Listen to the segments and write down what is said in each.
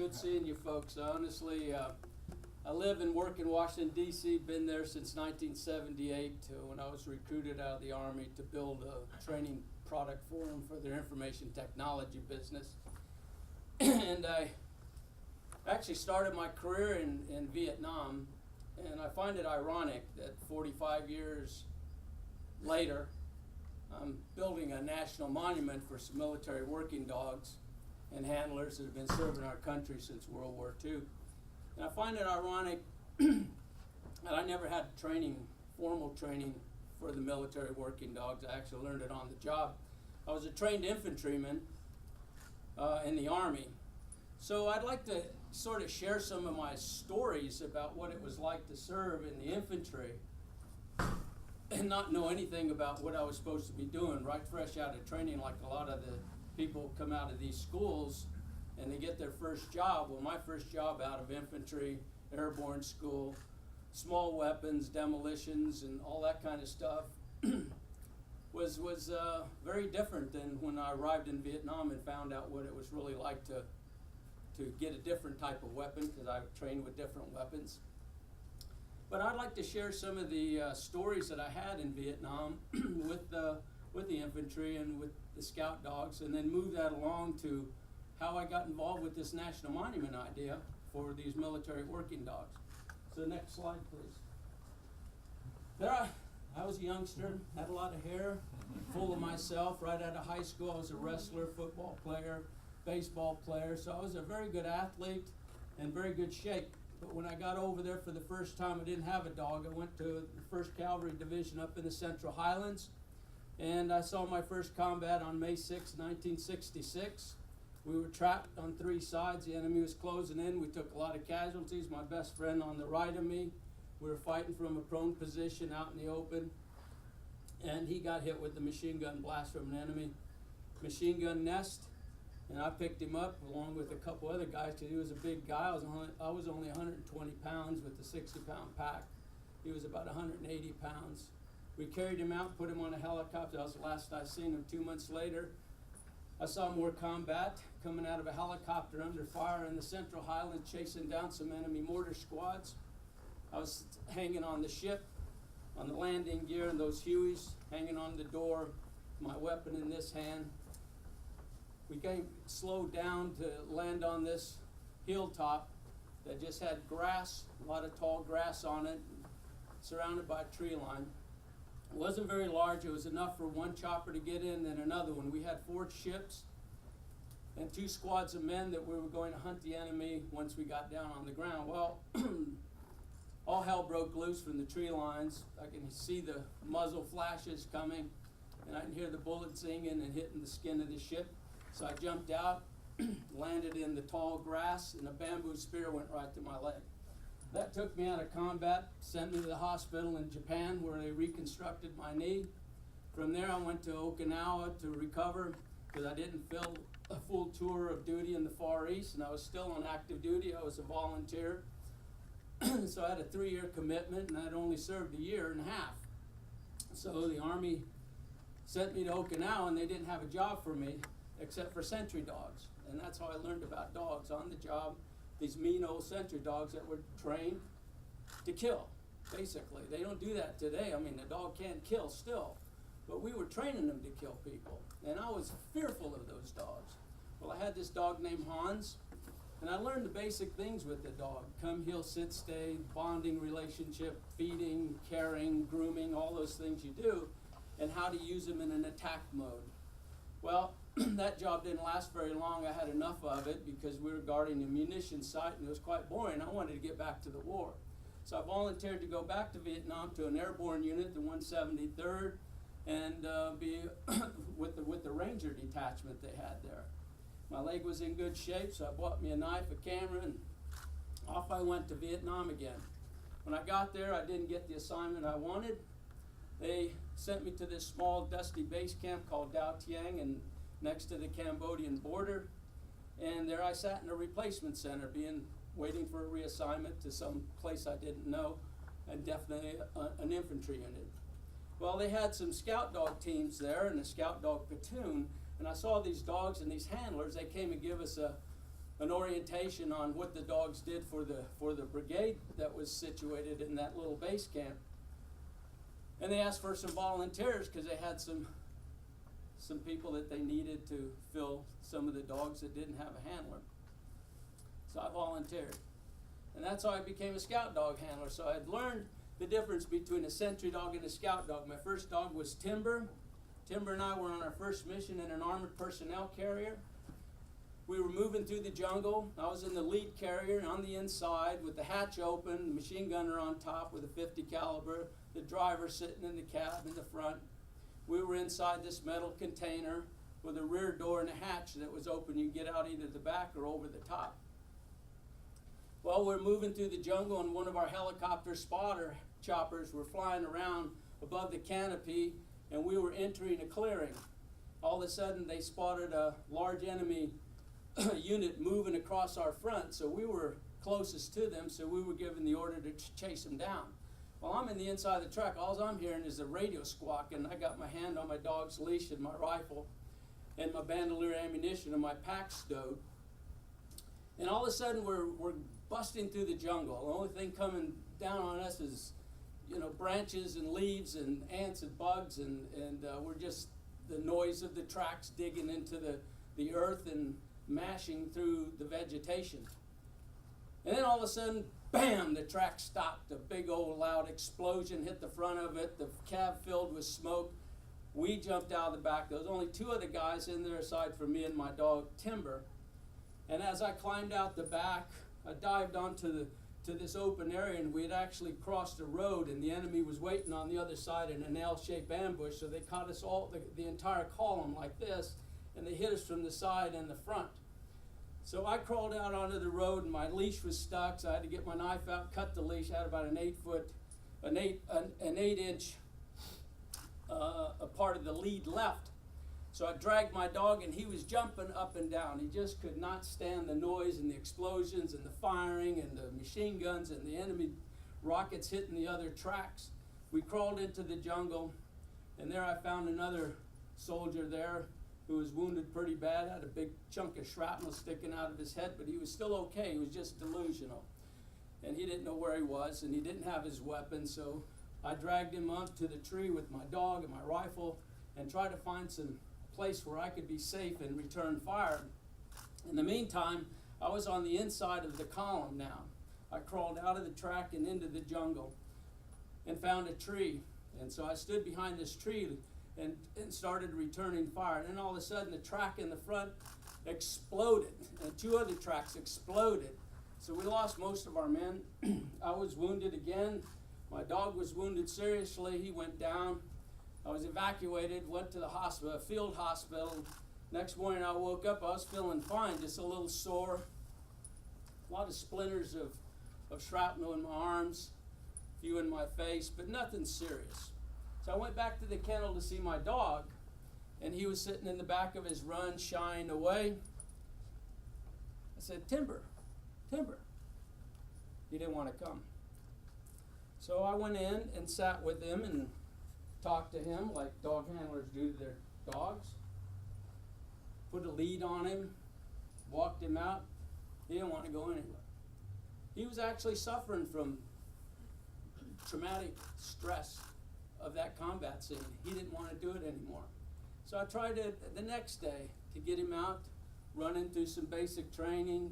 good seeing you folks. Honestly, I live and work in Washington, D.C., been there since 1978 when I was recruited out of the Army to build a training product for them for their information technology business. And I actually started my career in Vietnam, and I find it ironic that 45 years later, I'm building a national monument for some military working dogs and handlers that have been serving our country since World War II. And I find it ironic that I never had formal training for the military working dogs. I actually learned it on the job. I was a trained infantryman in the Army. So I'd like to sort of share some of my stories about what it was like to serve in the infantry and not know anything about what I was supposed to be doing, right fresh out of training, like a lot of the people come out of these schools and they get their first job. Well, my first job out of infantry, airborne school, small weapons, demolitions, and all that kind of stuff was very different than when I arrived in Vietnam and found out what it was really like to get a different type of weapon, because I trained with different weapons. But I'd like to share some of the stories that I had in Vietnam with the infantry and with the scout dogs, and then move that along to how I got involved with this national monument idea for these military working dogs. So next slide, please. There I was a youngster, had a lot of hair, full of myself. Right out of high school, I was a wrestler, football player, baseball player, so I was a very good athlete and very good shape. But when I got over there for the first time, I didn't have a dog. I went to the 1st Cavalry Division up in the Central Highlands, and I saw my first combat on May 6, 1966. We were trapped on 3 sides. The enemy was closing in. We took a lot of casualties. My best friend on the right of me, we were fighting from a prone position out in the open, and he got hit with the machine gun blast from an enemy machine gun nest. And I picked him up along with a couple other guys because he was a big guy. I was only 120 pounds with the 60-pound pack. He was about 180 pounds. We carried him out, put him on a helicopter. That was the last I seen him. 2 months later, I saw more combat coming out of a helicopter under fire in the Central Highlands, chasing down some enemy mortar squads. I was hanging on the ship, on the landing gear, and those Hueys hanging on the door, my weapon in this hand. We slowed down to land on this hilltop that just had grass, a lot of tall grass on it, surrounded by a tree line. It wasn't very large. It was enough for one chopper to get in and another one. We had 4 ships and 2 squads of men that we were going to hunt the enemy once we got down on the ground. Well, all hell broke loose from the tree lines. I can see the muzzle flashes coming, and I can hear the bullets singing and hitting the skin of the ship. So I jumped out, landed in the tall grass, and a bamboo spear went right through my leg. That took me out of combat, sent me to the hospital in Japan where they reconstructed my knee. From there I went to Okinawa to recover because I didn't fill a full tour of duty in the Far East, and I was still on active duty. I was a volunteer. So I had a 3-year commitment, and I'd only served a year and a half. So the Army sent me to Okinawa, and they didn't have a job for me except for sentry dogs. And that's how I learned about dogs on the job, these mean old sentry dogs that were trained to kill, basically. They don't do that today. I mean, the dog can't kill still, but we were training them to kill people, and I was fearful of those dogs. Well, I had this dog named Hans, and I learned the basic things with the dog: come, heel, sit, stay, bonding relationship, feeding, caring, grooming, all those things you do, and how to use them in an attack mode. Well, that job didn't last very long. I had enough of it because we were guarding a munitions site, and it was quite boring. I wanted to get back to the war. So I volunteered to go back to Vietnam to an airborne unit, the 173rd, and be with the Ranger detachment they had there. My leg was in good shape, so I bought me a knife, a camera, and off I went to Vietnam again. When I got there, I didn't get the assignment I wanted. They sent me to this small, dusty base camp called Dao Tiang, and next to the Cambodian border. And there I sat in a replacement center, waiting for a reassignment to some place I didn't know, and definitely an infantry unit. Well, they had some scout dog teams there and a scout dog platoon, and I saw these dogs and these handlers. They came and give us a an orientation on what the dogs did for the brigade that was situated in that little base camp. And they asked for some volunteers because they had some people that they needed to fill some of the dogs that didn't have a handler. So I volunteered. And that's how I became a scout dog handler. So I had learned the difference between a sentry dog and a scout dog. My first dog was Timber. Timber and I were on our first mission in an armored personnel carrier. We were moving through the jungle. I was in the lead carrier on the inside with the hatch open, the machine gunner on top with a .50 caliber, the driver sitting in the cab in the front. We were inside this metal container with a rear door and a hatch that was open. You could get out either the back or over the top. Well, we're moving through the jungle, and one of our helicopter spotter choppers were flying around above the canopy, and we were entering a clearing. All of a sudden, they spotted a large enemy unit moving across our front, so we were closest to them, so we were given the order to chase them down. Well, I'm in the inside of the truck. All I'm hearing is the radio squawk, and I got my hand on my dog's leash and my rifle and my bandolier ammunition and my pack stowed. And all of a sudden, we're busting through the jungle. The only thing coming down on us is, branches and leaves and ants and bugs, and we're just the noise of the tracks digging into the earth and mashing through the vegetation. And then all of a sudden, bam, the track stopped. A big old loud explosion hit the front of it. The cab filled with smoke. We jumped out of the back. There was only two other guys in there aside from me and my dog, Timber. And as I climbed out the back, I dived onto this open area, and we had actually crossed a road, and the enemy was waiting on the other side in an L-shaped ambush, so they caught us all, the entire column like this, and they hit us from the side and the front. So I crawled out onto the road, and my leash was stuck, so I had to get my knife out, cut the leash. I had about an 8-inch a part of the lead left. So I dragged my dog, and he was jumping up and down. He just could not stand the noise and the explosions and the firing and the machine guns and the enemy rockets hitting the other tracks. We crawled into the jungle, and there I found another soldier there who was wounded pretty bad, had a big chunk of shrapnel sticking out of his head, but he was still okay. He was just delusional. And he didn't know where he was, and he didn't have his weapon, so I dragged him up to the tree with my dog and my rifle and tried to find some place where I could be safe and return fire. In the meantime, I was on the inside of the column now. I crawled out of the track and into the jungle and found a tree. And so I stood behind this tree and started returning fire. And then all of a sudden, the track in the front exploded, and two other tracks exploded. So we lost most of our men. I was wounded again. My dog was wounded seriously. He went down. I was evacuated, went to the hospital, field hospital. Next morning I woke up, I was feeling fine, just a little sore. A lot of splinters of shrapnel in my arms, a few in my face, but nothing serious. So I went back to the kennel to see my dog, and he was sitting in the back of his run, shying away. I said, Timber. He didn't want to come. So I went in and sat with him and talked to him like dog handlers do to their dogs. Put a lead on him, walked him out. He didn't want to go anywhere. He was actually suffering from traumatic stress of that combat scene. He didn't want to do it anymore. So I tried the next day to get him out, running through some basic training,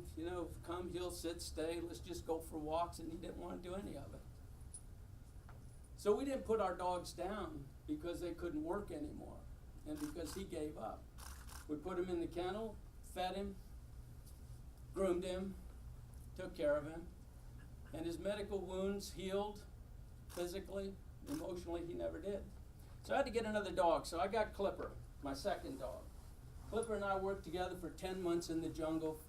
come, heel, sit, stay, let's just go for walks, and he didn't want to do any of it. So we didn't put our dogs down because they couldn't work anymore and because he gave up. We put him in the kennel, fed him, groomed him, took care of him, and his medical wounds healed physically, emotionally, he never did. So I had to get another dog, so I got Clipper, my second dog. Clipper and I worked together for 10 months in the jungle.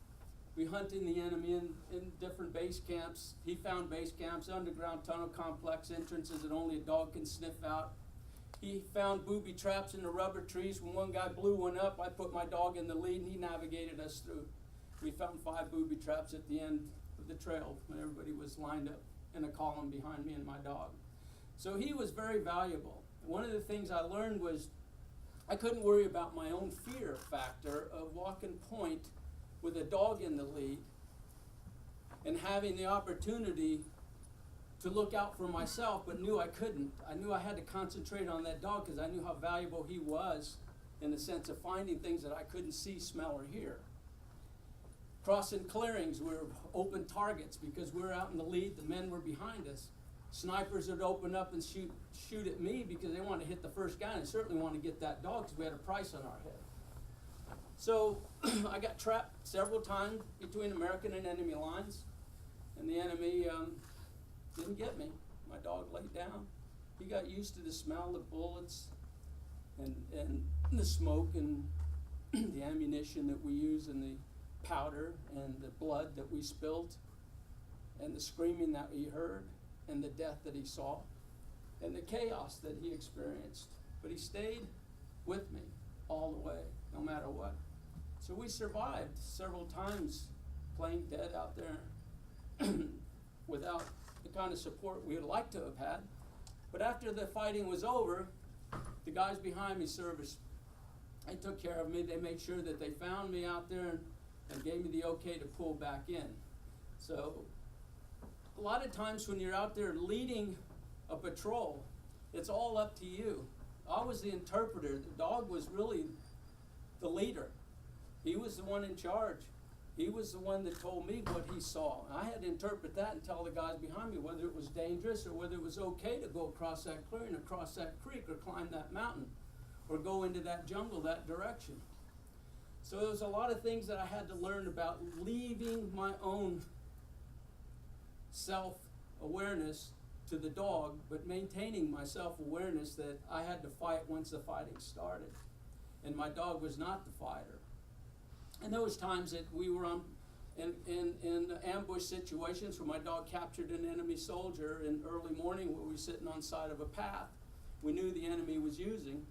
We hunted the enemy in different base camps. He found base camps, underground tunnel complex entrances that only a dog can sniff out. He found booby traps in the rubber trees. When one guy blew one up, I put my dog in the lead, and he navigated us through. We found 5 booby traps at the end of the trail when everybody was lined up in a column behind me and my dog. So he was very valuable. One of the things I learned was I couldn't worry about my own fear factor of walking point with a dog in the lead and having the opportunity to look out for myself, but knew I couldn't. I knew I had to concentrate on that dog because I knew how valuable he was in the sense of finding things that I couldn't see, smell, or hear. Crossing clearings, we were open targets because we were out in the lead, the men were behind us. Snipers would open up and shoot at me because they wanted to hit the first guy, and they certainly wanted to get that dog because we had a price on our head. So I got trapped several times between American and enemy lines, and the enemy didn't get me. My dog laid down. He got used to the smell of bullets and the smoke and the ammunition that we use and the powder and the blood that we spilled and the screaming that he heard and the death that he saw and the chaos that he experienced. But he stayed with me all the way, no matter what. So we survived several times playing dead out there without the kind of support we would like to have had. But after the fighting was over, the guys behind me they took care of me. They made sure that they found me out there and gave me the okay to pull back in. So a lot of times when you're out there leading a patrol, it's all up to you. I was the interpreter. The dog was really the leader. He was the one in charge. He was the one that told me what he saw. I had to interpret that and tell the guys behind me whether it was dangerous or whether it was okay to go across that clearing, across that creek, or climb that mountain, or go into that jungle that direction. So there was a lot of things that I had to learn about leaving my own self-awareness to the dog, but maintaining my self-awareness that I had to fight once the fighting started. And my dog was not the fighter. And there was times that we were in ambush situations where my dog captured an enemy soldier in early morning where we were sitting on the side of a path we knew the enemy was using.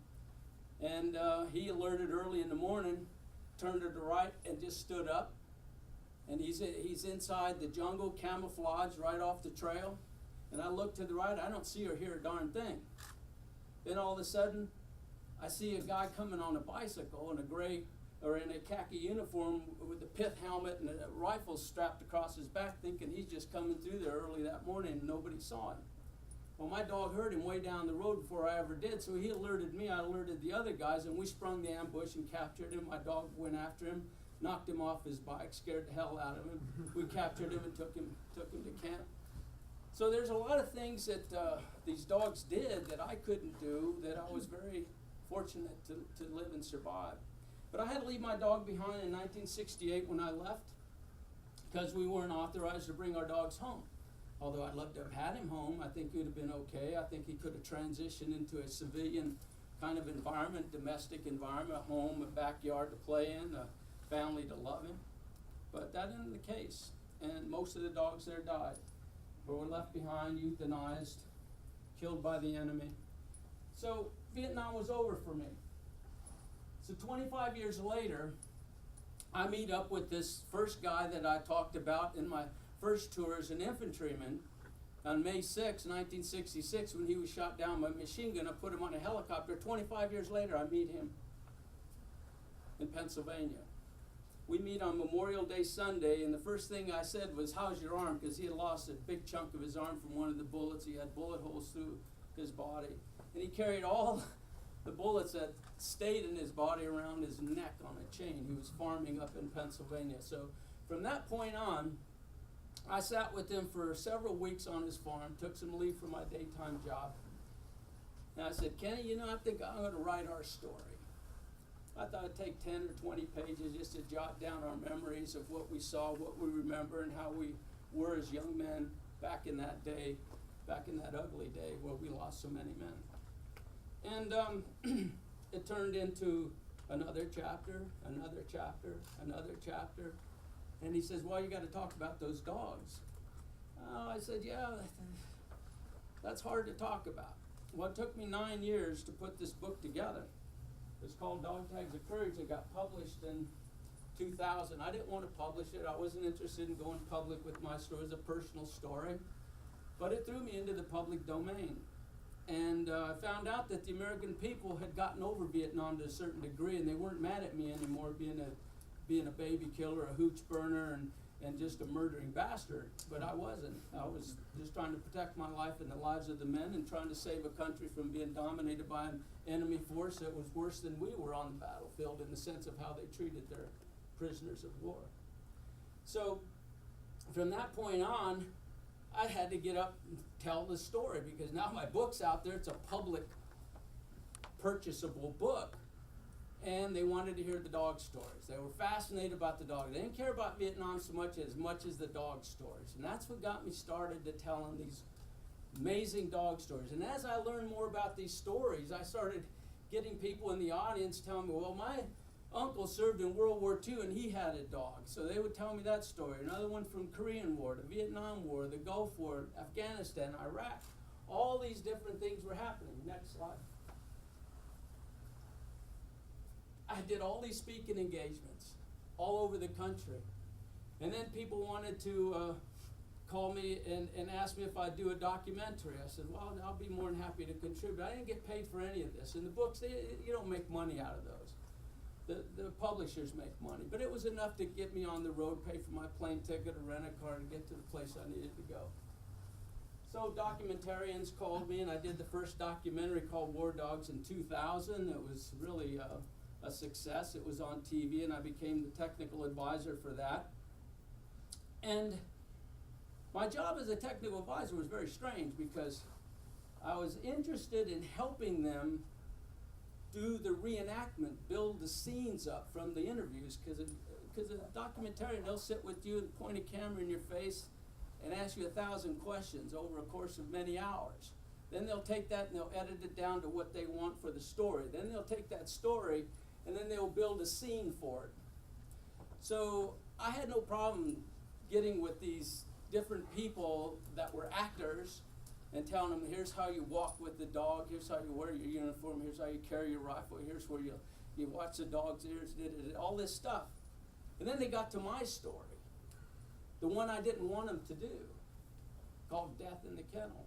And he alerted early in the morning, turned to the right, and just stood up. And he's inside the jungle, camouflaged right off the trail. And I look to the right, I don't see or hear a darn thing. Then all of a sudden, I see a guy coming on a bicycle in a khaki uniform with a pith helmet and a rifle strapped across his back, thinking he's just coming through there early that morning and nobody saw him. Well, my dog heard him way down the road before I ever did, so he alerted me, I alerted the other guys, and we sprung the ambush and captured him. My dog went after him, knocked him off his bike, scared the hell out of him. We captured him and took him to camp. So there's a lot of things that these dogs did that I couldn't do, that I was very fortunate to live and survive. But I had to leave my dog behind in 1968 when I left because we weren't authorized to bring our dogs home. Although I'd love to have had him home, I think he would have been okay. I think he could have transitioned into a civilian kind of environment, domestic environment, a home, a backyard to play in, a family to love him. But that isn't the case. And most of the dogs there died, or were left behind, euthanized, killed by the enemy. So Vietnam was over for me. So 25 years later, I meet up with this first guy that I talked about in my first tour as an infantryman on May 6, 1966, when he was shot down by a machine gun. I put him on a helicopter. 25 years later, I meet him in Pennsylvania. We meet on Memorial Day Sunday, and the first thing I said was, "How's your arm?" Because he had lost a big chunk of his arm from one of the bullets. He had bullet holes through his body. And he carried all the bullets that stayed in his body around his neck on a chain. He was farming up in Pennsylvania. So from that point on, I sat with him for several weeks on his farm, took some leave from my daytime job. And I said, "Kenny, I think I'm going to write our story." I thought I'd take 10 or 20 pages just to jot down our memories of what we saw, what we remember, and how we were as young men back in that day, back in that ugly day where we lost so many men. And it turned into another chapter, another chapter, another chapter. And he says, "Well, you got to talk about those dogs." I said, "Yeah, that's hard to talk about." Well, it took me 9 years to put this book together. It's called Dog Tags of Courage. It got published in 2000. I didn't want to publish it. I wasn't interested in going public with my story. It was a personal story. But it threw me into the public domain. And I found out that the American people had gotten over Vietnam to a certain degree, and they weren't mad at me anymore being a being a baby killer, a hooch burner, and just a murdering bastard, but I wasn't. I was just trying to protect my life and the lives of the men and trying to save a country from being dominated by an enemy force that was worse than we were on the battlefield in the sense of how they treated their prisoners of war. So from that point on, I had to get up and tell the story because now my book's out there. It's a public purchasable book. And they wanted to hear the dog stories. They were fascinated about the dog. They didn't care about Vietnam so much as the dog stories. And that's what got me started to telling these amazing dog stories. And as I learned more about these stories, I started getting people in the audience telling me, well, my uncle served in World War II and he had a dog. So they would tell me that story. Another one from Korean War, the Vietnam War, the Gulf War, Afghanistan, Iraq. All these different things were happening. Next slide. I did all these speaking engagements all over the country. And then people wanted to call me and ask me if I'd do a documentary. I said, well, I'll be more than happy to contribute. I didn't get paid for any of this. In the books, you don't make money out of those. The publishers make money. But it was enough to get me on the road, pay for my plane ticket, or rent a car, and get to the place I needed to go. So documentarians called me, and I did the first documentary called War Dogs in 2000. It was really a success. It was on TV, and I became the technical advisor for that. And my job as a technical advisor was very strange because I was interested in helping them do the reenactment, build the scenes up from the interviews, because a documentarian, they'll sit with you and point a camera in your face and ask you 1,000 questions over a course of many hours. Then they'll take that and they'll edit it down to what they want for the story. Then they'll take that story and then they'll build a scene for it. So I had no problem getting with these different people that were actors and telling them, here's how you walk with the dog, here's how you wear your uniform, here's how you carry your rifle, here's where you watch the dog's ears, all this stuff. And then they got to my story, the one I didn't want them to do, called Death in the Kennel.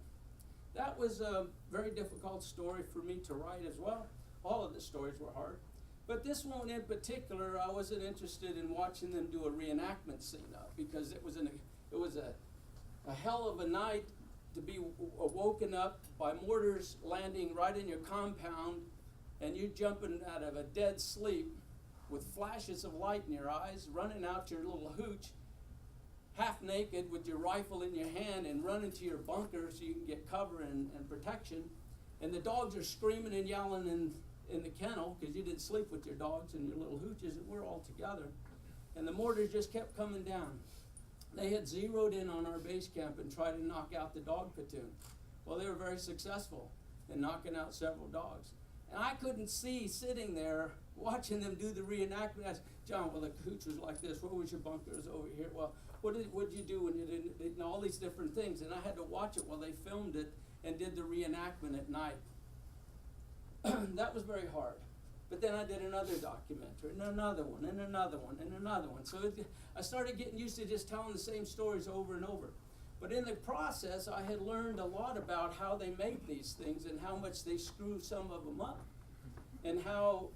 That was a very difficult story for me to write as well. All of the stories were hard. But this one in particular, I wasn't interested in watching them do a reenactment scene of, because it was a hell of a night to be woken up by mortars landing right in your compound, and you jumping out of a dead sleep with flashes of light in your eyes, running out your little hooch, half naked with your rifle in your hand, and running to your bunker so you can get cover and protection. And the dogs are screaming and yelling in the kennel because you didn't sleep with your dogs and your little hooches, and we're all together. And the mortars just kept coming down. They had zeroed in on our base camp and tried to knock out the dog platoon. Well, they were very successful in knocking out several dogs. And I couldn't see sitting there watching them do the reenactment. I said, John, well, the hooch was like this. Where was your bunker? It was over here. Well, what did you do when you didn't, all these different things. And I had to watch it while they filmed it and did the reenactment at night. That was very hard. But then I did another documentary, and another one, and another one, and another one. So I started getting used to just telling the same stories over and over. But in the process, I had learned a lot about how they make these things and how much they screw some of them up, and how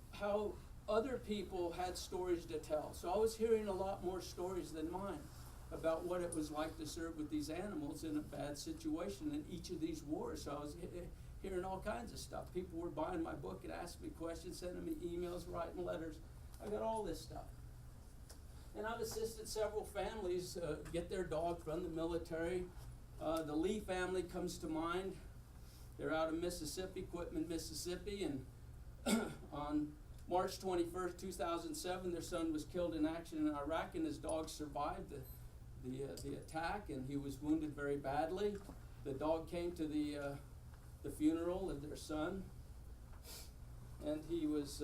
other people had stories to tell. So I was hearing a lot more stories than mine about what it was like to serve with these animals in a bad situation in each of these wars. So I was hearing all kinds of stuff. People were buying my book and asking me questions, sending me emails, writing letters. I got all this stuff. And I've assisted several families get their dog from the military. The Lee family comes to mind. They're out of Mississippi, Quitman, Mississippi, and on March 21st, 2007, their son was killed in action in Iraq, and his dog survived the attack, and he was wounded very badly. The dog came to the funeral of their son, and he was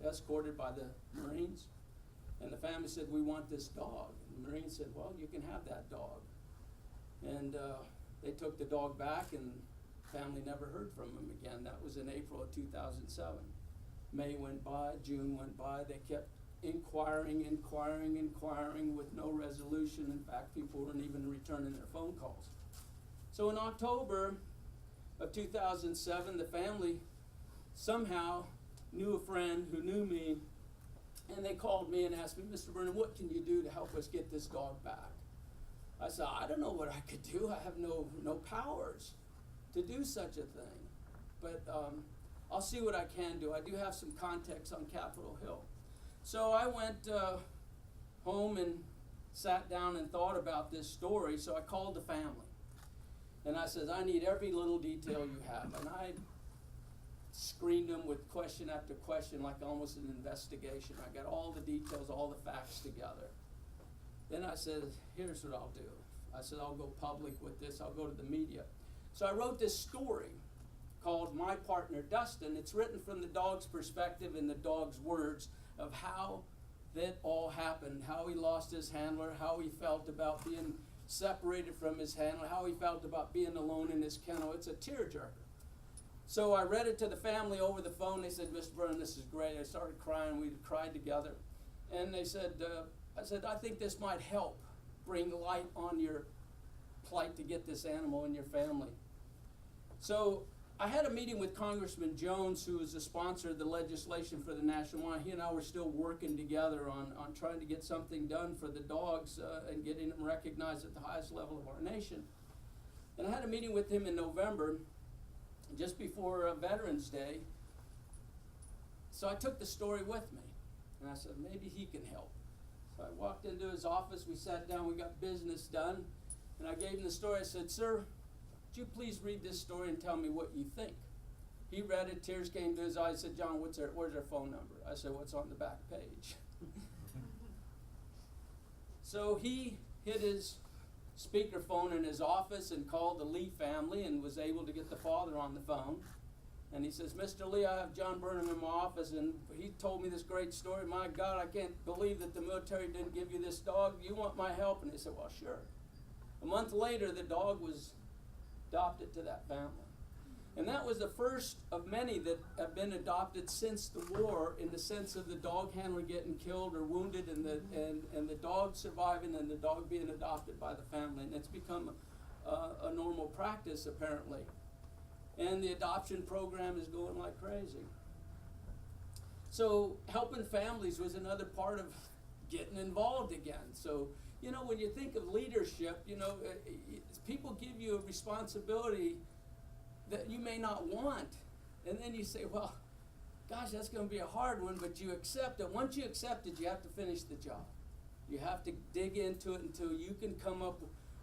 escorted by the Marines. And the family said, we want this dog. And the Marines said, well, you can have that dog. And they took the dog back, and the family never heard from him again. That was in April of 2007. May went by, June went by. They kept inquiring with no resolution. In fact, people weren't even returning their phone calls. So in October of 2007, the family somehow knew a friend who knew me And they called me and asked me, Mr. Burnam, what can you do to help us get this dog back? I said, I don't know what I could do. I have no powers to do such a thing. But I'll see what I can do. I do have some contacts on Capitol Hill. So I went home and sat down and thought about this story. So I called the family. And I said, I need every little detail you have. And I screened them with question after question, like almost an investigation. I got all the details, all the facts together. Then I said, here's what I'll do. I said, I'll go public with this. I'll go to the media. So I wrote this story called My Partner Dustin. It's written from the dog's perspective and the dog's words of how that all happened, how he lost his handler, how he felt about being separated from his handler, how he felt about being alone in his kennel. It's a tearjerker. So I read it to the family over the phone. They said, Mr. Burnam, this is great. I started crying. We cried together. And they said, I think this might help bring light on your plight to get this animal in your family. So I had a meeting with Congressman Jones, who is the sponsor of the legislation for the national monitor. He and I were still working together on trying to get something done for the dogs and getting them recognized at the highest level of our nation. And I had a meeting with him in November, just before Veterans Day. So I took the story with me, and I said, maybe he can help. So I walked into his office, we sat down, we got business done, and I gave him the story. I said, sir, would you please read this story and tell me what you think? He read it, tears came to his eyes. He said, John, where's their phone number? I said, what's on the back page? So he hit his speakerphone in his office and called the Lee family and was able to get the father on the phone. And he says, Mr. Lee, I have John Burnam in my office, and he told me this great story. My God, I can't believe that the military didn't give you this dog. You want my help? And they said, well, sure. A month later, the dog was adopted to that family. And that was the first of many that have been adopted since the war, in the sense of the dog handler getting killed or wounded and the dog surviving and the dog being adopted by the family. And it's become a normal practice, apparently. And the adoption program is going like crazy. So helping families was another part of getting involved again. So, you know, when you think of leadership, you know, people give you a responsibility that you may not want. And then you say, well, gosh, that's going to be a hard one, but you accept it. Once you accept it, you have to finish the job. You have to dig into it until you can come up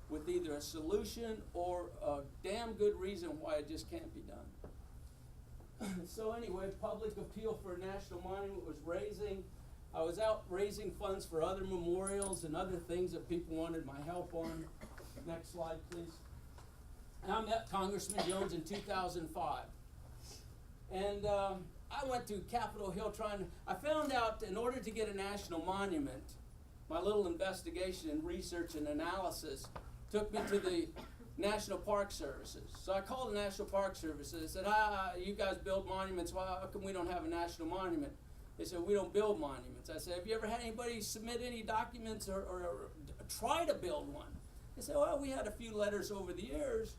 with either a solution or a damn good reason why it just can't be done. So anyway, public appeal for a national monument was raising. I was out raising funds for other memorials and other things that people wanted my help on. Next slide, please. And I met Congressman Jones in 2005. And I went to Capitol Hill I found out in order to get a national monument, my little investigation and research and analysis took me to the National Park Services. So I called the National Park Services. I said, you guys build monuments. Well, how come we don't have a national monument? They said, we don't build monuments. I said, have you ever had anybody submit any documents or try to build one? They said, well, we had a few letters over the years,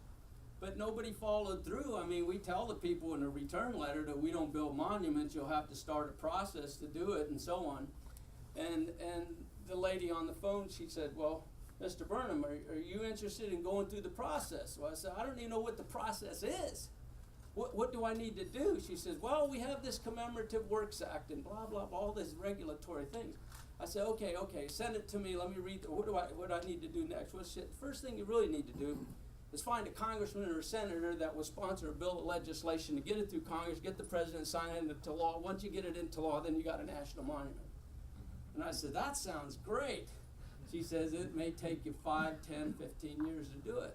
but nobody followed through. I mean, we tell the people in a return letter that we don't build monuments. You'll have to start a process to do it and so on. And the lady on the phone, she said, well, Mr. Burnam, are you interested in going through the process? Well, I said, I don't even know what the process is. What do I need to do? She says, well, we have this Commemorative Works Act and blah, blah, blah, all these regulatory things. I said, okay, send it to me. Let me read. What do I need to do next? Well, shit, the first thing you really need to do is find a congressman or a senator that will sponsor a bill of legislation to get it through Congress, get the president to sign it into law. Once you get it into law, then you got a national monument. And I said, that sounds great. She says, it may take you 5, 10, 15 years to do it.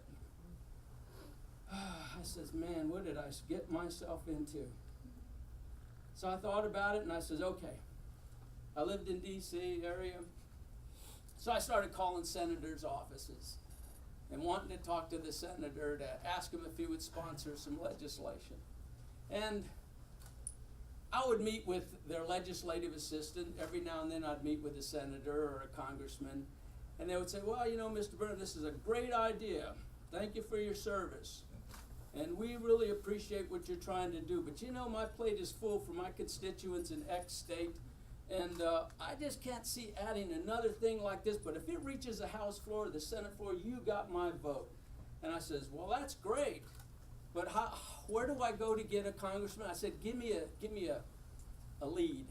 I says, man, what did I get myself into? So I thought about it, and I says, okay. I lived in D.C. area. So I started calling senators' offices and wanting to talk to the senator to ask him if he would sponsor some legislation. And I would meet with their legislative assistant. Every now and then I'd meet with a senator or a congressman. And they would say, well, you know, Mr. Burnam, this is a great idea. Thank you for your service. And we really appreciate what you're trying to do. But you know, my plate is full for my constituents in X state. And I just can't see adding another thing like this, but if it reaches the House floor or the Senate floor, you got my vote. And I says, well, that's great, but where do I go to get a congressman? I said, give me a lead.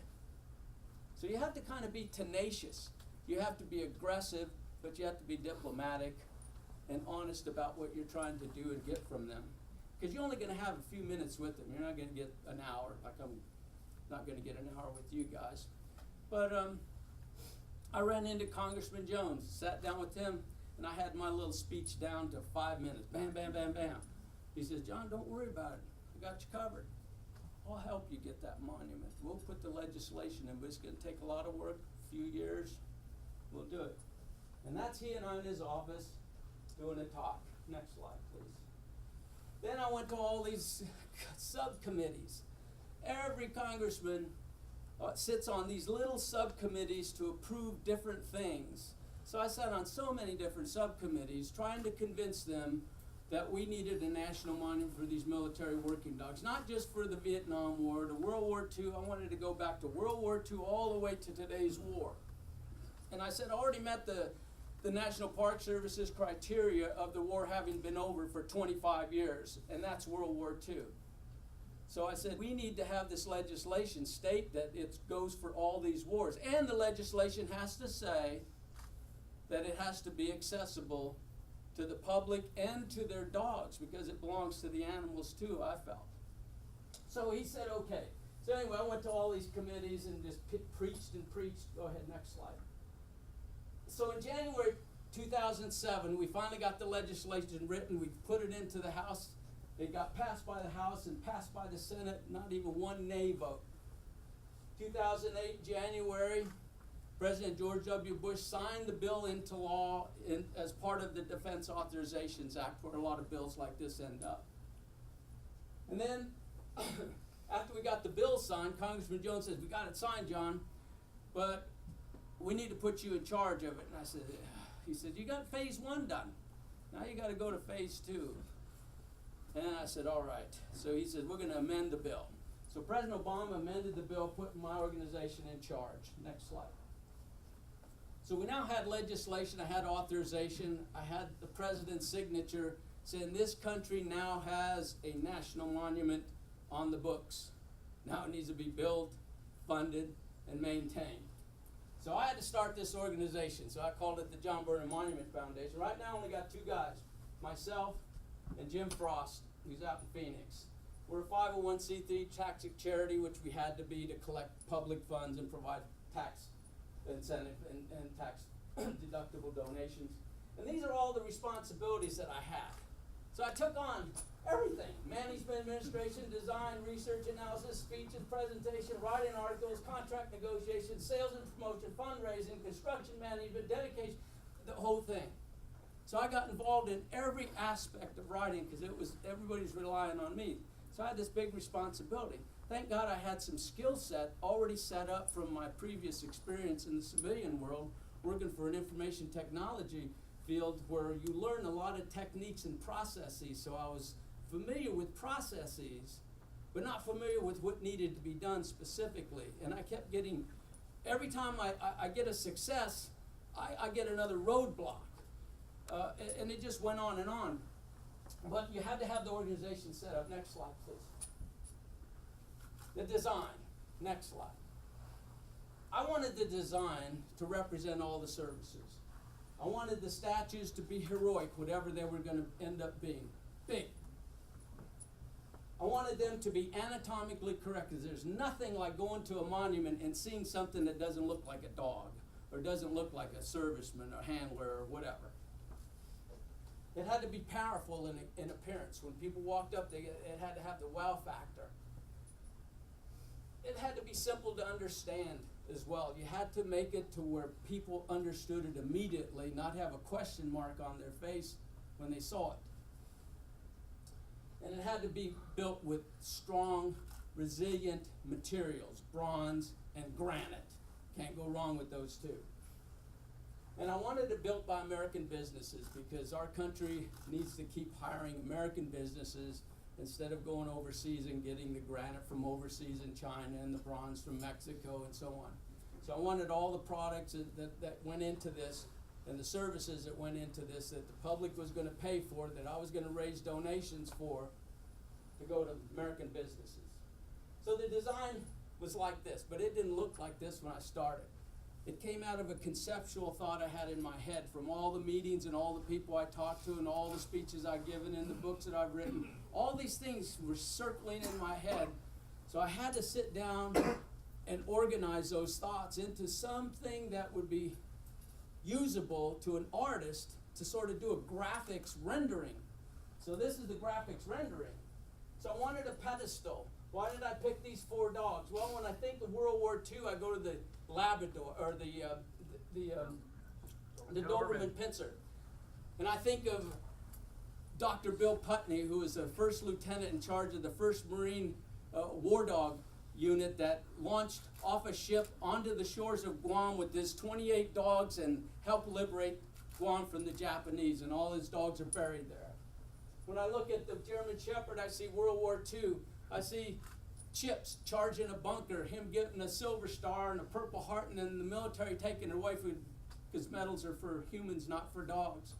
So you have to kind of be tenacious. You have to be aggressive, but you have to be diplomatic and honest about what you're trying to do and get from them. Because you're only going to have a few minutes with them. You're not going to get an hour, like I'm not going to get an hour with you guys. But I ran into Congressman Jones, sat down with him, and I had my little speech down to 5 minutes. Bam, bam, bam, bam. He says, John, don't worry about it. I got you covered. I'll help you get that monument. We'll put the legislation in, but it's going to take a lot of work, a few years. We'll do it. And that's he and I in his office doing a talk. Next slide, please. Then I went to all these subcommittees. Every congressman sits on these little subcommittees to approve different things. So I sat on so many different subcommittees trying to convince them that we needed a national monument for these military working dogs, not just for the Vietnam War, to World War II. I wanted to go back to World War II all the way to today's war. And I said, I already met the National Park Service's criteria of the war having been over for 25 years, and that's World War II. So I said, we need to have this legislation state that it goes for all these wars. And the legislation has to say that it has to be accessible to the public and to their dogs, because it belongs to the animals too, I felt. So he said, okay. So anyway, I went to all these committees and just preached and preached. Go ahead, next slide. So in January 2007, we finally got the legislation written. We put it into the House. It got passed by the House and passed by the Senate, not even one nay vote. 2008, January, President George W. Bush signed the bill into law as part of the Defense Authorizations Act, where a lot of bills like this end up. And then, after we got the bill signed, Congressman Jones says, we got it signed, John, but we need to put you in charge of it. And I said, he said, you got phase 1 done. Now you got to go to phase 2. And I said, all right. So he said, we're going to amend the bill. So President Obama amended the bill, putting my organization in charge. Next slide. So we now had legislation, I had authorization, I had the president's signature saying this country now has a national monument on the books. Now it needs to be built, funded, and maintained. So I had to start this organization. So I called it the John Burnam Monument Foundation. Right now I only got 2 guys, myself and Jim Frost, who's out in Phoenix. We're a 501c3 tax charity, which we had to be to collect public funds and provide tax incentive and tax deductible donations. And these are all the responsibilities that I had. So I took on everything: management, administration, design, research, analysis, speeches, presentation, writing articles, contract negotiations, sales and promotion, fundraising, construction management, dedication, the whole thing. So I got involved in every aspect of writing because everybody's relying on me. So I had this big responsibility. Thank God I had some skill set already set up from my previous experience in the civilian world, working for an information technology field where you learn a lot of techniques and processes. So I was familiar with processes, but not familiar with what needed to be done specifically. And I kept getting, every time I get a success, I get another roadblock. And it just went on and on. But you had to have the organization set up. Next slide, please. The design. Next slide. I wanted the design to represent all the services. I wanted the statues to be heroic, whatever they were going to end up being. Big. I wanted them to be anatomically correct, because there's nothing like going to a monument and seeing something that doesn't look like a dog, or doesn't look like a serviceman or handler or whatever. It had to be powerful in appearance. When people walked up, it had to have the wow factor. It had to be simple to understand as well. You had to make it to where people understood it immediately, not have a question mark on their face when they saw it. And it had to be built with strong, resilient materials, bronze and granite. Can't go wrong with those two. And I wanted it built by American businesses, because our country needs to keep hiring American businesses instead of going overseas and getting the granite from overseas in China and the bronze from Mexico and so on. So I wanted all the products that went into this and the services that went into this that the public was going to pay for, that I was going to raise donations for, to go to American businesses. So the design was like this, but it didn't look like this when I started. It came out of a conceptual thought I had in my head from all the meetings and all the people I talked to and all the speeches I've given and the books that I've written. All these things were circling in my head. So I had to sit down and organize those thoughts into something that would be usable to an artist to sort of do a graphics rendering. So this is the graphics rendering. So I wanted a pedestal. Why did I pick these 4 dogs? Well, when I think of World War II, I go to the Labrador, or the Doberman Pinscher. And I think of Dr. Bill Putney, who was the first lieutenant in charge of the 1st Marine War Dog unit that launched off a ship onto the shores of Guam with his 28 dogs and helped liberate Guam from the Japanese, and all his dogs are buried there. When I look at the German Shepherd, I see World War II. I see Chips charging a bunker, him getting a Silver Star and a Purple Heart, and then the military taking it away because medals are for humans, not for dogs.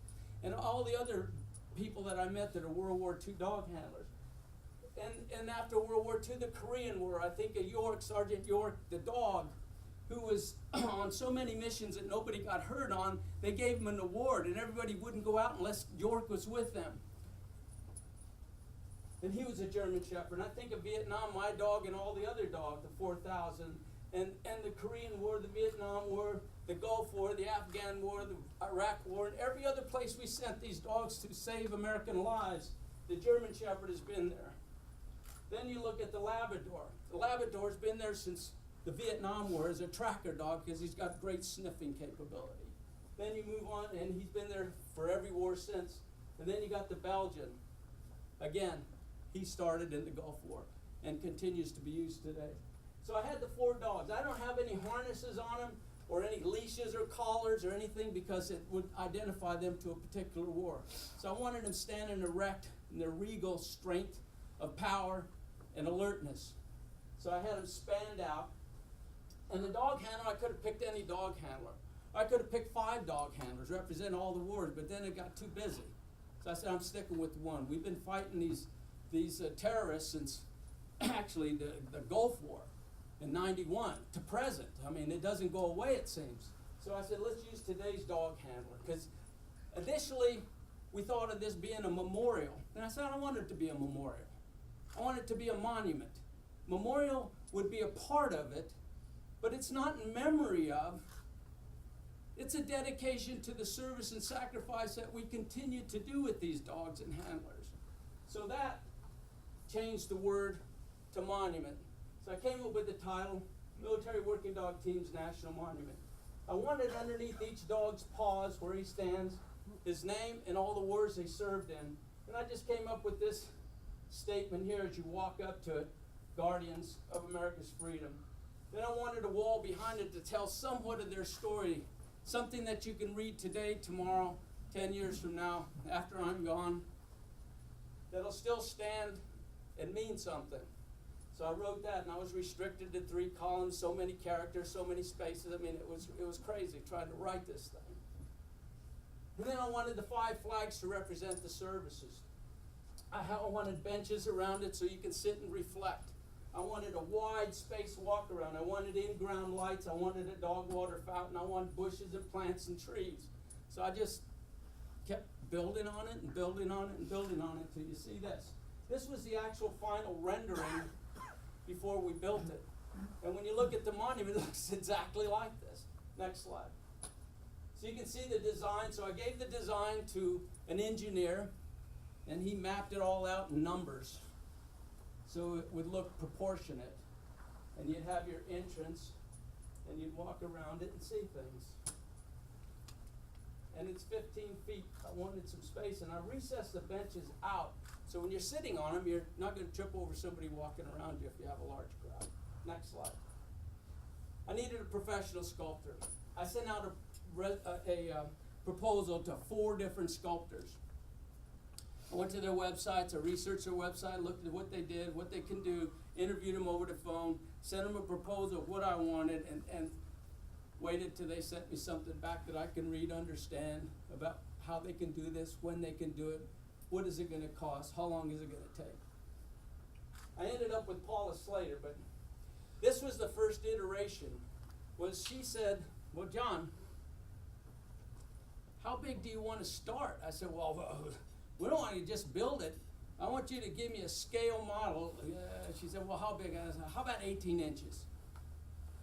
And all the other people that I met that are World War II dog handlers. And after World War II, the Korean War, I think of York, Sergeant York, the dog, who was on so many missions that nobody got hurt on. They gave him an award, and everybody wouldn't go out unless York was with them. And he was a German Shepherd. And I think of Vietnam, my dog, and all the other dogs, the 4,000, and the Korean War, the Vietnam War, the Gulf War, the Afghan War, the Iraq War, and every other place we sent these dogs to save American lives. The German Shepherd has been there. Then you look at the Labrador. The Labrador's been there since the Vietnam War as a tracker dog because he's got great sniffing capability. Then you move on, and he's been there for every war since. And then you got the Belgian. Again, he started in the Gulf War and continues to be used today. So I had the 4 dogs. I don't have any harnesses on them or any leashes or collars or anything because it would identify them to a particular war. So I wanted them standing erect in their regal strength of power and alertness. So I had them spanned out. And the dog handler, I could have picked any dog handler. I could have picked 5 dog handlers, representing all the wars, but then it got too busy. So I said, I'm sticking with 1. We've been fighting these terrorists since actually the Gulf War in 91 to present. I mean, it doesn't go away, it seems. So I said, let's use today's dog handler. Because initially, we thought of this being a memorial. And I said, I don't want it to be a memorial. I want it to be a monument. Memorial would be a part of it, but it's not in memory of. It's a dedication to the service and sacrifice that we continue to do with these dogs and handlers. So that changed the word to monument. So I came up with the title, Military Working Dog Team's National Monument. I wanted underneath each dog's paws where he stands, his name and all the wars they served in. And I just came up with this statement here as you walk up to it, Guardians of America's Freedom. Then I wanted a wall behind it to tell somewhat of their story, something that you can read today, tomorrow, 10 years from now, after I'm gone, that'll still stand and mean something. So I wrote that, and I was restricted to 3 columns, so many characters, so many spaces. I mean, it was crazy trying to write this thing. And then I wanted the 5 flags to represent the services. I wanted benches around it so you can sit and reflect. I wanted a wide space walk around. I wanted in-ground lights. I wanted a dog water fountain. I wanted bushes and plants and trees. So I just kept building on it and building on it and building on it until you see this. This was the actual final rendering before we built it. And when you look at the monument, it looks exactly like this. Next slide. So you can see the design. So I gave the design to an engineer, and he mapped it all out in numbers so it would look proportionate. And you'd have your entrance, and you'd walk around it and see things. And it's 15 feet. I wanted some space, and I recessed the benches out. So when you're sitting on them, you're not going to trip over somebody walking around you if you have a large crowd. Next slide. I needed a professional sculptor. I sent out a proposal to 4 different sculptors. I went to their websites, I researched their website, looked at what they did, what they can do, interviewed them over the phone, sent them a proposal of what I wanted, and waited till they sent me something back that I can read, understand about how they can do this, when they can do it, what is it going to cost, how long is it going to take. I ended up with Paula Slater, but this was the first iteration. Was she said, well, John, how big do you want to start? I said, well, we don't want you to just build it. I want you to give me a scale model. She said, well, how big? I said, how about 18 inches?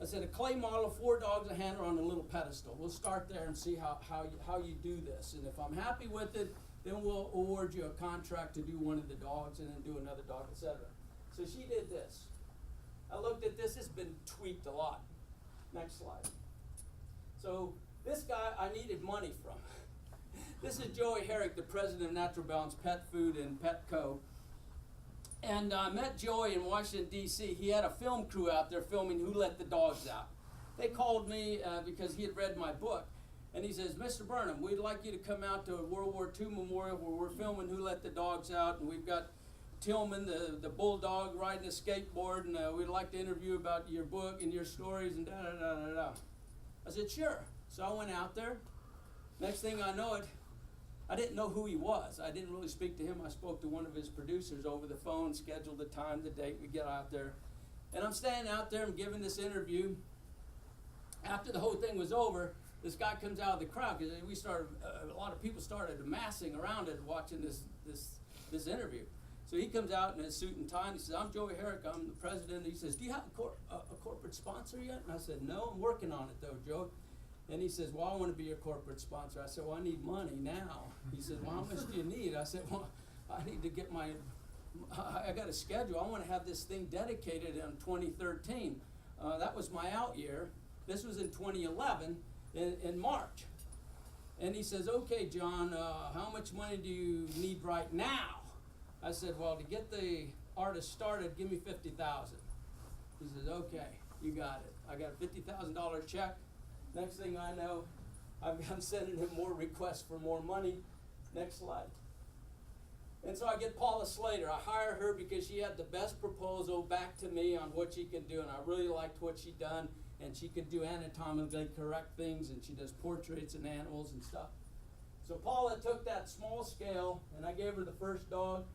I said, a clay model, 4 dogs, a handler on a little pedestal. We'll start there and see how you do this. And if I'm happy with it, then we'll award you a contract to do one of the dogs and then do another dog, etc. So she did this. I looked at this. It's been tweaked a lot. Next slide. So this guy I needed money from. This is Joey Herrick, the president of Natural Balance Pet Food and Petco. And I met Joey in Washington, D.C. He had a film crew out there filming Who Let the Dogs Out. They called me because he had read my book. And he says, Mr. Burnam, we'd like you to come out to a World War II memorial where we're filming Who Let the Dogs Out. And we've got Tillman, the bulldog, riding a skateboard. And we'd like to interview about your book and your stories and da-da-da-da-da. I said, sure. So I went out there. Next thing I know it, I didn't know who he was. I didn't really speak to him. I spoke to one of his producers over the phone, scheduled the time, the date, we get out there. And I'm standing out there, I'm giving this interview. After the whole thing was over, this guy comes out of the crowd, because we started, a lot of people started amassing around it watching this interview. So he comes out in his suit and tie, and he says, I'm Joey Herrick, I'm the president. He says, do you have a corporate sponsor yet? And I said, no, I'm working on it though, Joe. And he says, well, I want to be your corporate sponsor. I said, well, I need money now. He said, well, how much do you need? I said, well, I need to get I got a schedule. I want to have this thing dedicated in 2013. That was my out year. This was in 2011 in March. And he says, okay, John, how much money do you need right now? I said, well, to get the artist started, give me $50,000. He says, okay, you got it. I got a $50,000 check. Next thing I know, I'm sending him more requests for more money. Next slide. And so I get Paula Slater. I hire her because she had the best proposal back to me on what she could do, and I really liked what she'd done, and she could do anatomically correct things, and she does portraits and animals and stuff. So Paula took that small scale, and I gave her the first dog,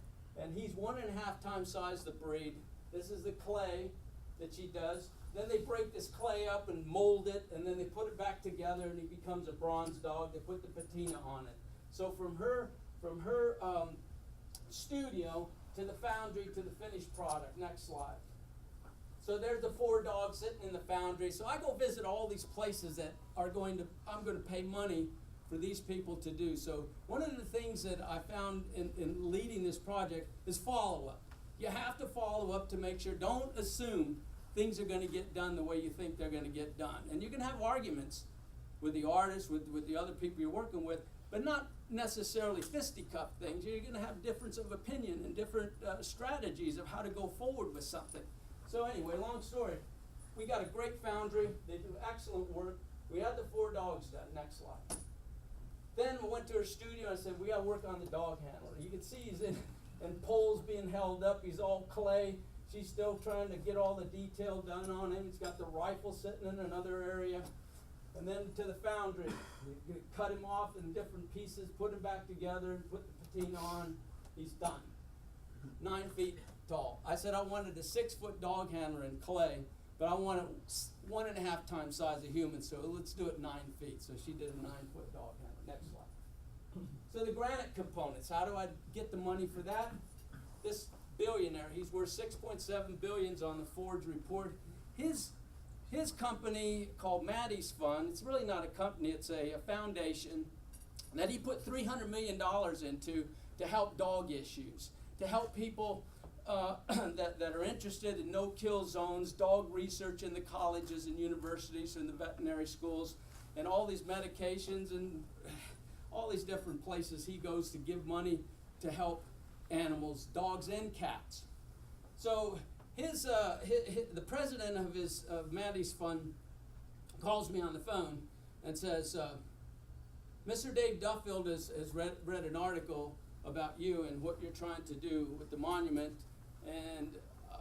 and he's 1.5 times size the breed. This is the clay that she does. Then they break this clay up and mold it, and then they put it back together, and he becomes a bronze dog. They put the patina on it. So from her studio to the foundry to the finished product. Next slide. So there's the 4 dogs sitting in the foundry. So I go visit all these places that I'm going to pay money for these people to do. So one of the things that I found in leading this project is follow-up. You have to follow up to make sure. Don't assume things are going to get done the way you think they're going to get done. And you can have arguments with the artists, with the other people you're working with, but not necessarily fisticuff things. You're going to have difference of opinion and different strategies of how to go forward with something. So anyway, long story. We got a great foundry. They do excellent work. We had the 4 dogs done. Next slide. Then we went to her studio and I said, we got to work on the dog handler. You can see he's in poles being held up. He's all clay. She's still trying to get all the detail done on him. He's got the rifle sitting in another area. And then to the foundry. You cut him off in different pieces, put him back together, put the patina on. He's done. 9 feet tall. I said I wanted a 6-foot dog handler in clay, but I wanted 1.5 times size of human, so let's do it 9 feet. So she did a 9-foot dog handler. Next slide. So the granite components, how do I get the money for that? This billionaire, he's worth 6.7 billion on the Forbes report. His company called Maddie's Fund, it's really not a company, it's a foundation that he put $300 million into to help dog issues, to help people that are interested in no-kill zones, dog research in the colleges and universities and the veterinary schools, and all these medications and all these different places he goes to give money to help animals, dogs and cats. So the president of Maddie's Fund calls me on the phone and says, Mr. Dave Duffield has read an article about you and what you're trying to do with the monument, and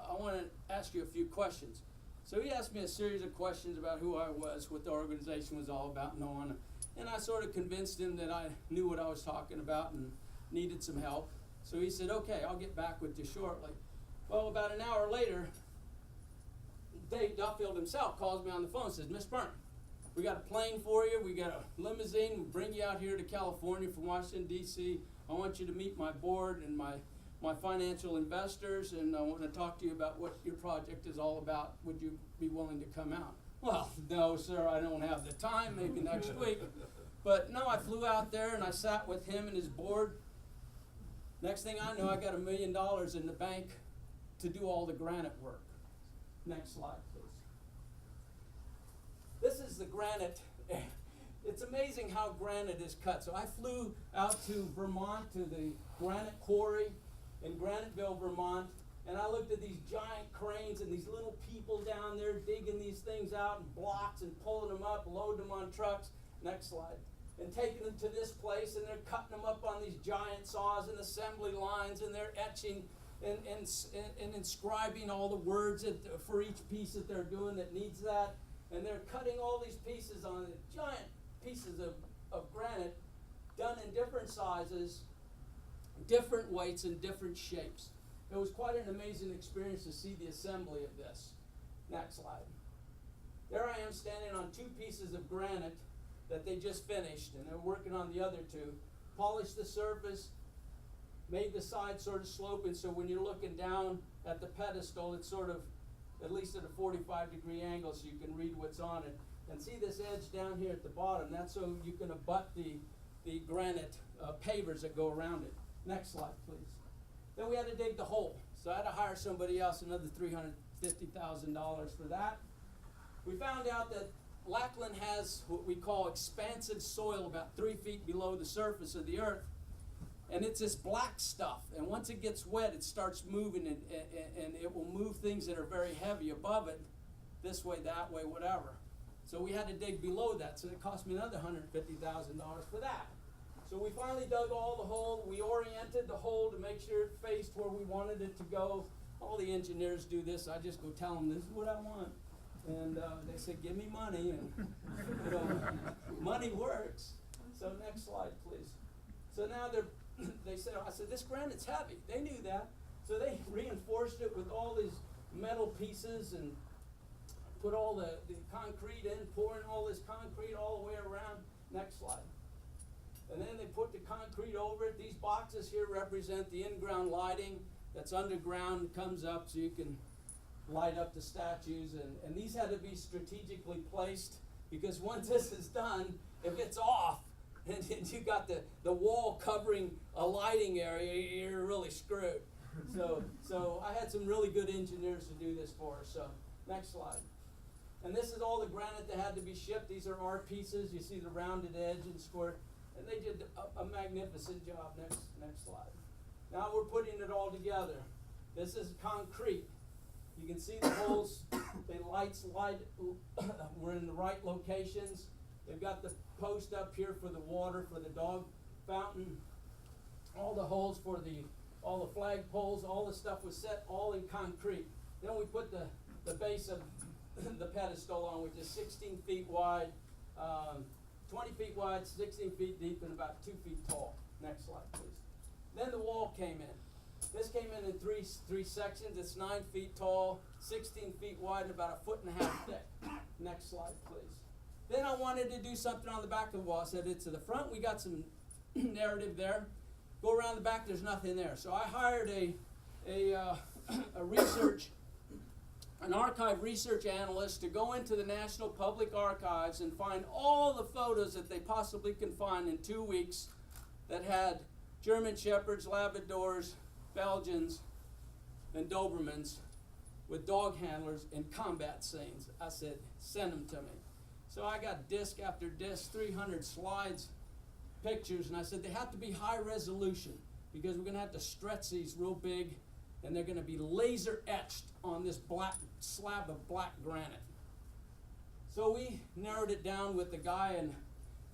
I want to ask you a few questions. So he asked me a series of questions about who I was, what the organization was all about, and on. And I sort of convinced him that I knew what I was talking about and needed some help. So he said, okay, I'll get back with you shortly. Well, about an hour later, Dave Duffield himself calls me on the phone and says, Miss Burnam, we got a plane for you, we got a limousine, we'll bring you out here to California from Washington, D.C. I want you to meet my board and my financial investors, and I want to talk to you about what your project is all about. Would you be willing to come out? Well, no, sir, I don't have the time, maybe next week. But no, I flew out there and I sat with him and his board. Next thing I know, I got $1 million in the bank to do all the granite work. Next slide, please. This is the granite. It's amazing how granite is cut. So I flew out to Vermont to the granite quarry in Graniteville, Vermont, and I looked at these giant cranes and these little people down there digging these things out in blocks and pulling them up, loading them on trucks. Next slide. And taking them to this place, and they're cutting them up on these giant saws and assembly lines, and they're etching and inscribing all the words for each piece that they're doing that needs that. And they're cutting all these pieces on giant pieces of granite done in different sizes, different weights, and different shapes. It was quite an amazing experience to see the assembly of this. Next slide. There I am standing on 2 pieces of granite that they just finished, and they're working on the other 2. Polished the surface, made the side sort of sloping, so when you're looking down at the pedestal, it's sort of at least at a 45-degree angle so you can read what's on it. And see this edge down here at the bottom? That's so you can abut the granite pavers that go around it. Next slide, please. Then we had to dig the hole. So I had to hire somebody else, another $350,000 for that. We found out that Lackland has what we call expansive soil about 3 feet below the surface of the earth. And it's this black stuff. And once it gets wet, it starts moving, and it will move things that are very heavy above it, this way, that way, whatever. So we had to dig below that. So it cost me another $150,000 for that. So we finally dug all the hole. We oriented the hole to make sure it faced where we wanted it to go. All the engineers do this. I just go tell them, this is what I want. And they say, give me money. And you know, money works. So next slide, please. So now I said, this granite's heavy. They knew that. So they reinforced it with all these metal pieces and put all the concrete in, pouring all this concrete all the way around. Next slide. And then they put the concrete over it. These boxes here represent the in-ground lighting that's underground, comes up so you can light up the statues. And these had to be strategically placed, because once this is done, if it's off, and you got the wall covering a lighting area, you're really screwed. So I had some really good engineers to do this for us. So next slide. And this is all the granite that had to be shipped. These are art pieces. You see the rounded edge and square. And they did a magnificent job. Next slide. Now we're putting it all together. This is concrete. You can see the holes. The lights were in the right locations. They've got the post up here for the water, for the dog fountain. All the holes for all the flag poles, all the stuff was set all in concrete. Then we put the base of the pedestal on, which is 16 feet wide, 20 feet wide, 16 feet deep, and about 2 feet tall. Next slide, please. Then the wall came in. This came in three sections. It's 9 feet tall, 16 feet wide, and about 1.5 feet thick. Next slide, please. Then I wanted to do something on the back of the wall. I said, it's to the front. We got some narrative there. Go around the back. There's nothing there. So I hired an archive research analyst to go into the National Public Archives and find all the photos that they possibly can find in 2 weeks that had German Shepherds, Labradors, Belgians, and Dobermans with dog handlers in combat scenes. I said, send them to me. So I got disc after disc, 300 slides, pictures, and I said they have to be high resolution because we're going to have to stretch these real big, and they're going to be laser etched on this black slab of black granite. So we narrowed it down with the guy and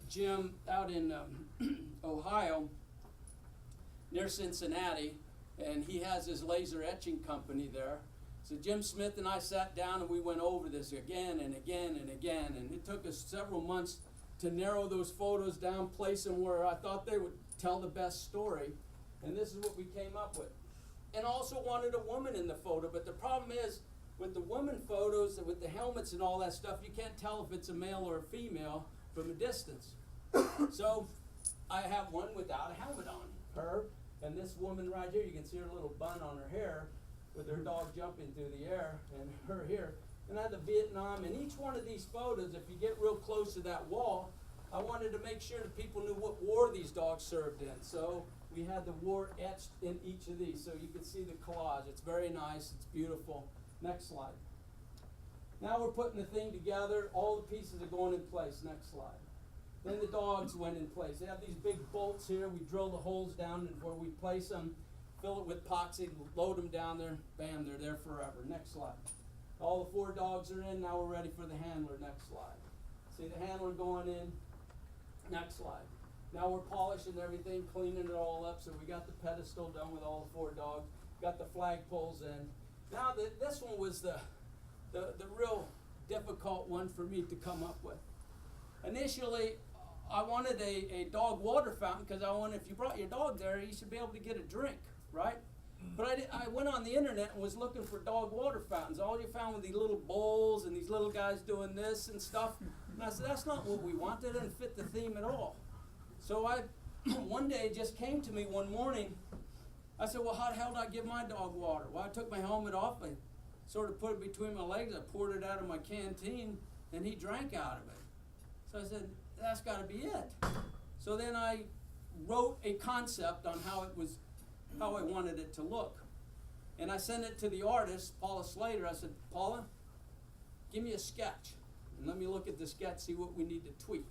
Jim out in Ohio, near Cincinnati, and he has his laser etching company there. So Jim Smith and I sat down and we went over this again and again and again, and it took us several months to narrow those photos down, place them where I thought they would tell the best story, and this is what we came up with. And also wanted a woman in the photo, but the problem is, with the woman photos, with the helmets and all that stuff, you can't tell if it's a male or a female from a distance. So I have one without a helmet on, her, and this woman right here, you can see her little bun on her hair, with her dog jumping through the air, and her here. And I had the Vietnam, and each one of these photos, if you get real close to that wall, I wanted to make sure that people knew what war these dogs served in. So we had the war etched in each of these, so you can see the collage. It's very nice, it's beautiful. Next slide. Now we're putting the thing together, all the pieces are going in place. Next slide. Then the dogs went in place. They have these big bolts here, we drill the holes down and where we place them, fill it with epoxy, load them down there, bam, they're there forever. Next slide. All the 4 dogs are in, now we're ready for the handler. Next slide. See the handler going in. Next slide. Now we're polishing everything, cleaning it all up, so we got the pedestal done with all the 4 dogs, got the flagpoles in. Now this one was the real difficult one for me to come up with. Initially, I wanted a dog water fountain because I wanted, if you brought your dog there, you should be able to get a drink, right? But I went on the internet and was looking for dog water fountains. All you found were these little bowls and these little guys doing this and stuff. And I said, that's not what we want. That didn't fit the theme at all. So one day it just came to me one morning. I said, well, how the hell did I give my dog water? Well, I took my helmet off. I sort of put it between my legs. I poured it out of my canteen, and he drank out of it. So I said, that's got to be it. So then I wrote a concept on how I wanted it to look. And I sent it to the artist, Paula Slater. I said, Paula, give me a sketch. And let me look at the sketch, see what we need to tweak.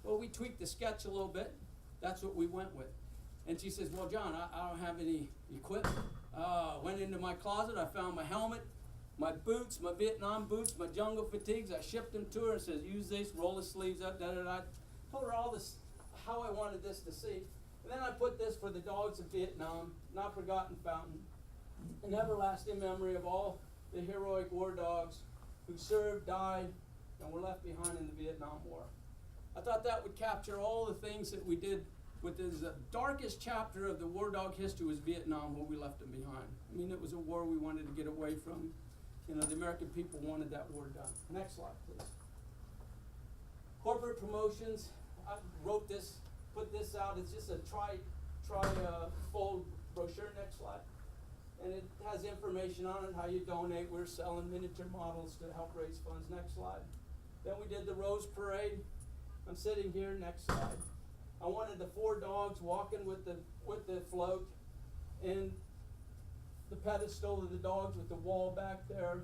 Well, we tweaked the sketch a little bit. That's what we went with. And she says, well, John, I don't have any equipment. Went into my closet. I found my helmet, my boots, my Vietnam boots, my jungle fatigues. I shipped them to her and says, use this, roll the sleeves up, da-da-da. Told her all this, how I wanted this to see. And then I put this for the dogs of Vietnam, not forgotten fountain, an everlasting memory of all the heroic war dogs who served, died, and were left behind in the Vietnam War. I thought that would capture all the things that we did with this. The darkest chapter of the war dog history was Vietnam, where we left them behind. I mean, it was a war we wanted to get away from. You know, the American people wanted that war done. Next slide, please. Corporate promotions. I wrote this, put this out. It's just a fold brochure. Next slide. And it has information on it, how you donate. We're selling miniature models to help raise funds. Next slide. Then we did the Rose Parade. I'm sitting here. Next slide. I wanted the 4 dogs walking with the float, and the pedestal of the dogs with the wall back there.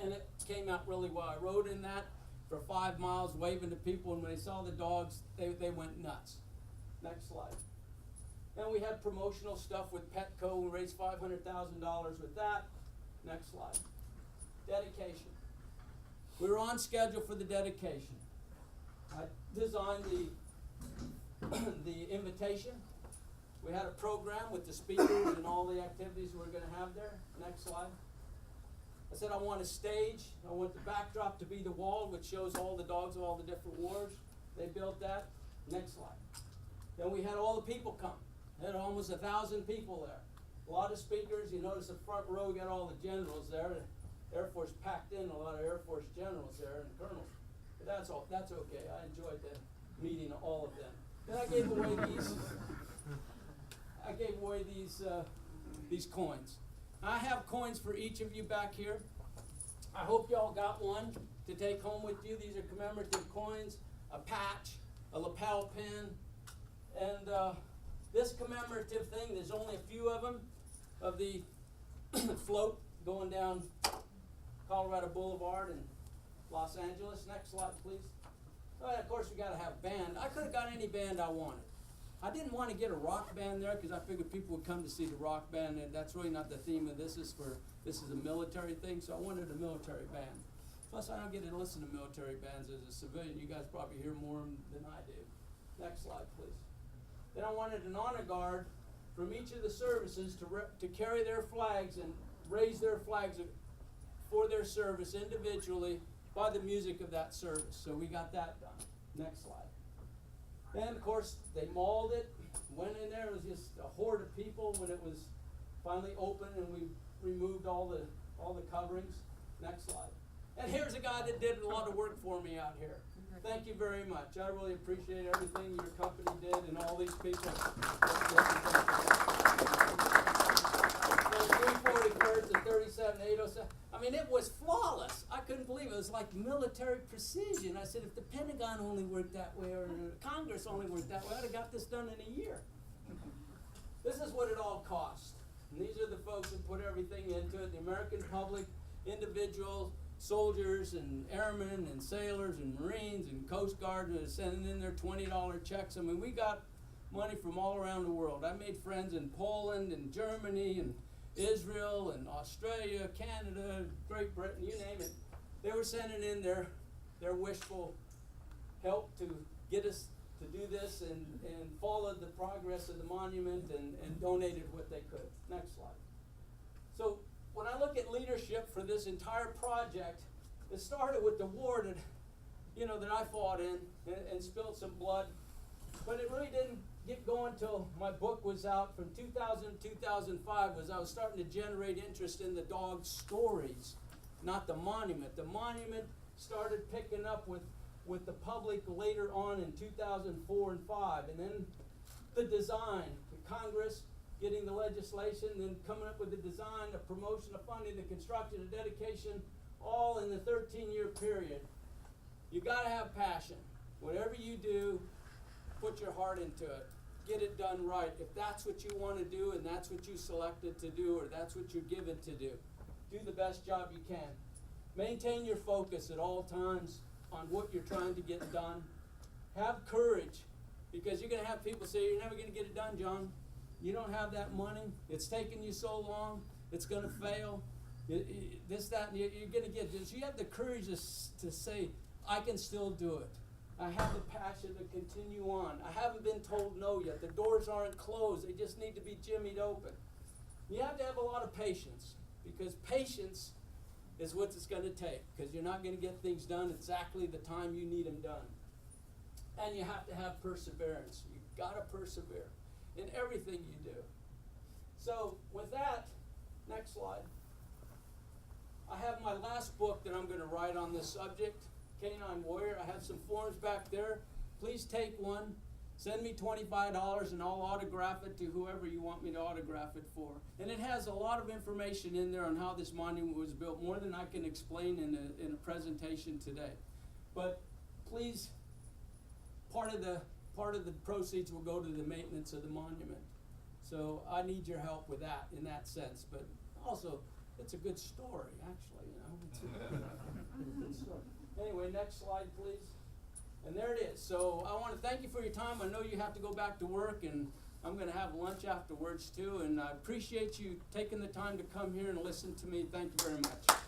And it came out really well. I rode in that for 5 miles, waving to people, and when they saw the dogs, they went nuts. Next slide. Then we had promotional stuff with Petco. We raised $500,000 with that. Next slide. Dedication. We were on schedule for the dedication. I designed the invitation. We had a program with the speakers and all the activities we were going to have there. Next slide. I said I want a stage. I want the backdrop to be the wall, which shows all the dogs of all the different wars. They built that. Next slide. Then we had all the people come. We had almost 1,000 people there. A lot of speakers. You notice the front row, we got all the generals there. The Air Force packed in, a lot of Air Force generals there and colonels. But that's okay. I enjoyed meeting all of them. Then I gave away these coins. I have coins for each of you back here. I hope y'all got one to take home with you. These are commemorative coins, a patch, a lapel pin, and this commemorative thing, there's only a few of them, of the float going down Colorado Boulevard in Los Angeles. Next slide, please. Well, of course, we got to have a band. I could have got any band I wanted. I didn't want to get a rock band there because I figured people would come to see the rock band, and that's really not the theme of this. This is a military thing, so I wanted a military band. Plus, I don't get to listen to military bands as a civilian. You guys probably hear more than I do. Next slide, please. Then I wanted an honor guard from each of the services to carry their flags and raise their flags for their service individually by the music of that service. So we got that done. Next slide. And of course, they mauled it, went in there. It was just a horde of people when it was finally open, and we removed all the coverings. Next slide. And here's a guy that did a lot of work for me out here. Thank you very much. I really appreciate everything your company did and all these people. So 341st and 37807. I mean, it was flawless. I couldn't believe it. It was like military precision. I said, if the Pentagon only worked that way, or Congress only worked that way, I'd have got this done in a year. This is what it all cost. And these are the folks that put everything into it. The American public, individuals, soldiers and airmen and sailors and Marines and Coast Guard sending in their $20 checks. I mean, we got money from all around the world. I made friends in Poland and Germany and Israel and Australia, Canada, Great Britain, you name it. They were sending in their wishful help to get us to do this, and followed the progress of the monument and donated what they could. Next slide. So when I look at leadership for this entire project, it started with the war that I fought in and spilled some blood, but it really didn't get going till my book was out from 2000 to 2005, was I was starting to generate interest in the dog stories, not the monument. The monument started picking up with the public later on in 2004 and 5, and then the design, the Congress getting the legislation, then coming up with the design, the promotion, the funding, the construction, the dedication, all in the 13-year period. You got to have passion. Whatever you do, put your heart into it. Get it done right. If that's what you want to do and that's what you selected to do or that's what you're given to do, do the best job you can. Maintain your focus at all times on what you're trying to get done. Have courage, because you're going to have people say, you're never going to get it done, John. You don't have that money. It's taken you so long. It's going to fail. This, that, and you're going to get this. You have the courage to say, I can still do it. I have the passion to continue on. I haven't been told no yet. The doors aren't closed. They just need to be jimmied open. You have to have a lot of patience, because patience is what it's going to take, because you're not going to get things done exactly the time you need them done. And you have to have perseverance. You've got to persevere in everything you do. So with that, next slide. I have my last book that I'm going to write on this subject, Canine Warrior. I have some forms back there. Please take one. Send me $25 and I'll autograph it to whoever you want me to autograph it for. And it has a lot of information in there on how this monument was built, more than I can explain in a presentation today. But please, part of the proceeds will go to the maintenance of the monument. So I need your help with that in that sense. But also, it's a good story, actually. It's a good story. Anyway, next slide, please. And there it is. So I want to thank you for your time. I know you have to go back to work, and I'm going to have lunch afterwards too. And I appreciate you taking the time to come here and listen to me. Thank you very much.